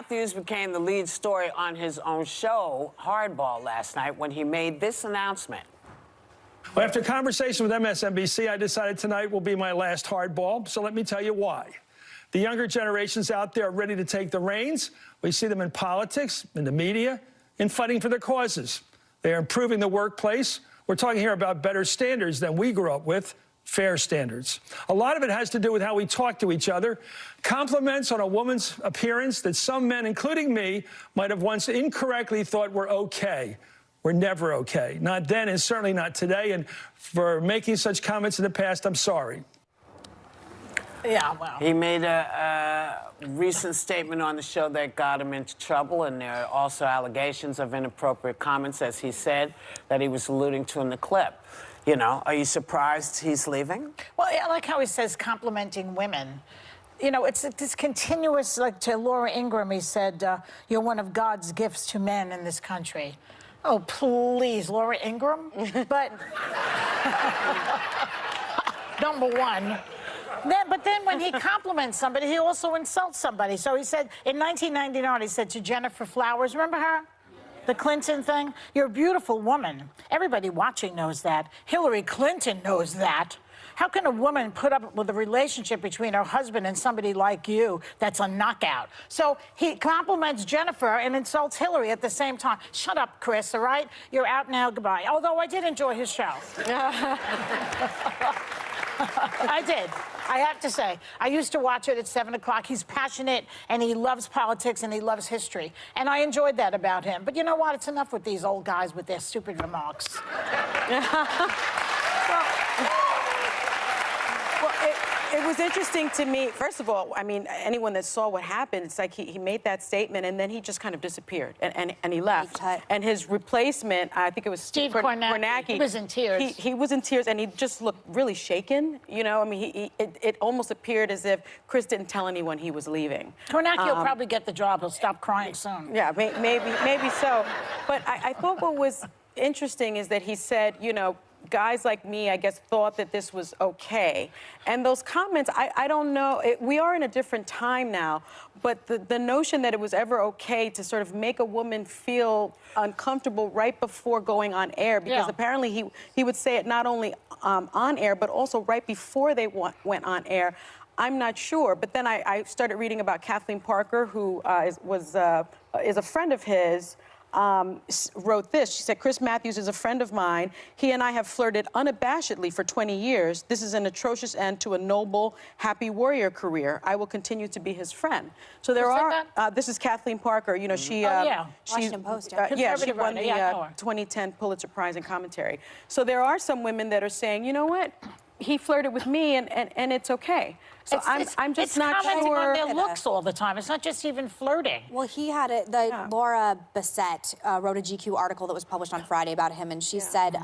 Matthews became the lead story on his own show, Hardball, last night when he made this announcement. Well, after conversation with MSNBC, I decided tonight will be my last hardball, so let me tell you why. The younger generations out there are ready to take the reins. We see them in politics, in the media, in fighting for their causes. They are improving the workplace. We're talking here about better standards than we grew up with, fair standards. A lot of it has to do with how we talk to each other. Compliments on a woman's appearance that some men, including me, might have once incorrectly thought were okay. We're never okay. Not then and certainly not today. And for making such comments in the past, I'm sorry. Yeah, well. He made a recent statement on the show that got him into trouble, and there are also allegations of inappropriate comments, as he said, that he was alluding to in the clip. You know, are you surprised he's leaving? Well, I like how he says complimenting women. You know, it's this continuous, like to Laura Ingraham, he said, you're one of God's gifts to men in this country. Oh, please, Laura Ingraham? But, number one. But then when he compliments somebody, he also insults somebody. So he said, in 1999, he said to Jennifer Flowers, remember her? The Clinton thing? You're a beautiful woman. Everybody watching knows that. Hillary Clinton knows that. How can a woman put up with a relationship between her husband and somebody like you that's a knockout? So he compliments Jennifer and insults Hillary at the same time. Shut up, Chris, all right? You're out now, goodbye. Although I did enjoy his show. I did. I have to say, I used to watch it at 7 o'clock. He's passionate, and he loves politics, and he loves history. And I enjoyed that about him. But you know what? It's enough with these old guys with their stupid remarks. It was interesting to me. First of all, I mean, anyone that saw what happened, it's like he made that statement, and then he just kind of disappeared, and he left. And his replacement, I think it was Steve Kornacki. He was in tears. He was in tears, and he just looked really shaken. You know, I mean, it almost appeared as if Chris didn't tell anyone he was leaving. Kornacki will probably get the job. He'll stop crying soon. Yeah, maybe so. But I thought what was interesting is that he said, you know, guys like me, I guess, thought that this was okay. And those comments, I don't know, we are in a different time now, but the notion that it was ever okay to sort of make a woman feel uncomfortable right before going on air, because apparently he would say it not only on air, but also right before they went on air. I'm not sure. But then I started reading about Kathleen Parker, who is a friend of his, wrote this. She said, Chris Matthews is a friend of mine. He and I have flirted unabashedly for 20 years. This is an atrocious end to a noble, happy warrior career. I will continue to be his friend. So there this is Kathleen Parker. You know, she... Washington Post. Yeah, she won the 2010 Pulitzer Prize in commentary. So there are some women that are saying, you know what? He flirted with me, and it's okay. So I'm just not sure. It's commenting on their looks all the time. It's not just even flirting. Well, he had Laura Bassett wrote a GQ article that was published on Friday about him, and she said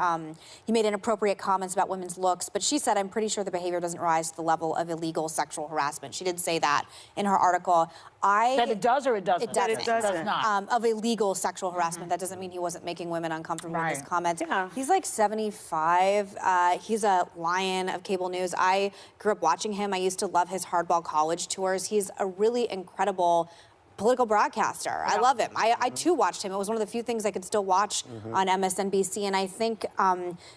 he made inappropriate comments about women's looks, but she said, I'm pretty sure the behavior doesn't rise to the level of illegal sexual harassment. She did say that in her article. That it does or it doesn't? It doesn't. It does not. Of illegal sexual harassment. That doesn't mean he wasn't making women uncomfortable with his comments. He's like 75. He's a lion of cable news. I grew up watching him. I used to love his Hardball College tours. He's a really incredible political broadcaster. I love him. I too watched him. It was one of the few things I could still watch on MSNBC. And I think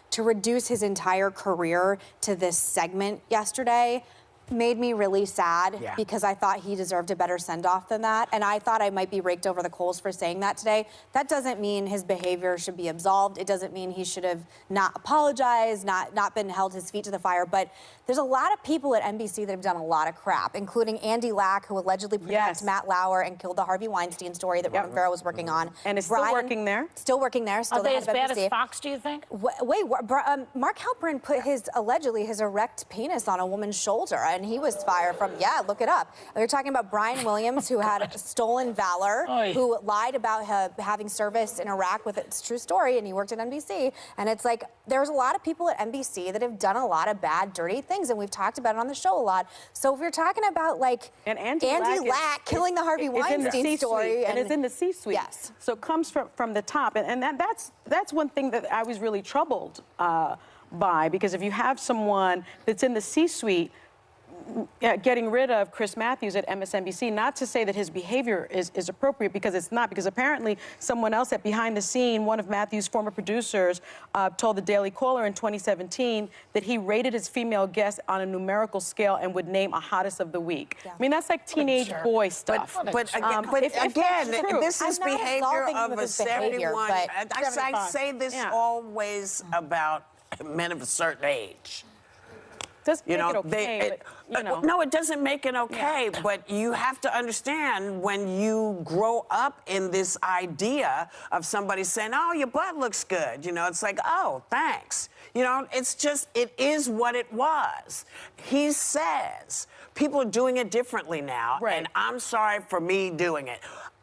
to reduce his entire career to this segment yesterday made me really sad because I thought he deserved a better send-off than that. And I thought I might be raked over the coals for saying that today. That doesn't mean his behavior should be absolved. It doesn't mean he should have not apologized, not been held his feet to the fire. But there's a lot of people at NBC that have done a lot of crap, including Andy Lack, who allegedly protected Matt Lauer and killed the Harvey Weinstein story that Ronan Farrow was working on. And is still working there? Still working there. Still Are they as bad as Fox, do you think? Wait, Mark Halperin put allegedly his erect penis on a woman's shoulder, and he was fired from, look it up. They're talking about Brian Williams, who had stolen valor, who lied about having service in Iraq with its true story, and he worked at NBC. And it's like, there's a lot of people at NBC that have done a lot of bad, dirty things, and we've talked about it on the show a lot. So if you're talking about, like, Andy Lack killing the Harvey Weinstein story. And it's in the C-suite. Yes. So it comes from the top. And that's one thing that I was really troubled by, because if you have someone that's in the C-suite, getting rid of Chris Matthews at MSNBC, not to say that his behavior is appropriate, because it's not, because apparently someone else at behind the scene, one of Matthews' former producers, told the Daily Caller in 2017 that he rated his female guests on a numerical scale and would name a hottest of the week. Yeah. I mean, that's like teenage boy stuff. But again, this is behavior of a 71. I say this always about men of a certain age. Doesn't make it okay, no, it doesn't make it okay, but you have to understand, when you grow up in this idea of somebody saying, oh, your butt looks good, it's like, oh, thanks. It's just, it is what it was. He says people are doing it differently now, and I'm sorry for me doing it.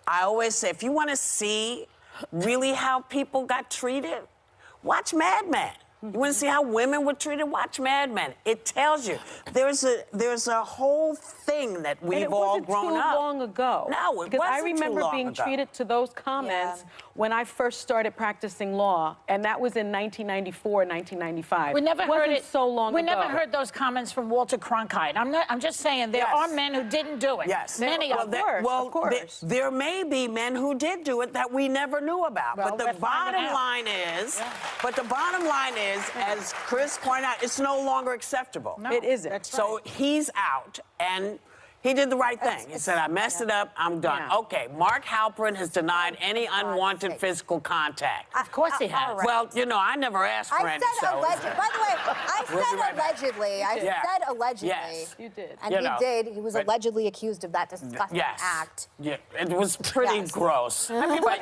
I always say, if you want to see really how people got treated, watch Mad Men. You want to see how women were treated? Watch Mad Men. It tells you. There's a whole thing that we've all grown up. Too long ago. No, it wasn't too long ago. Because I remember being treated to those comments when I first started practicing law, and that was in 1994, 1995. We never heard it so long ago. We never heard those comments from Walter Cronkite. I'm just saying there are men who didn't do it. Yes. Many of them. Of course. There may be men who did do it that we never knew about. Well, but the bottom line is, as Chris pointed out, it's no longer acceptable. No, it isn't. So he's out, and he did the right thing. He said, I messed it up, I'm done. Yeah. Okay, Mark Halperin has denied any unwanted physical contact. Of course he has. Right. Well, I never asked for any. I said allegedly. By the way, I said allegedly. I said allegedly. Yes, you did. And he did. He was allegedly accused of that disgusting act. Yeah, it was pretty gross. I mean, but,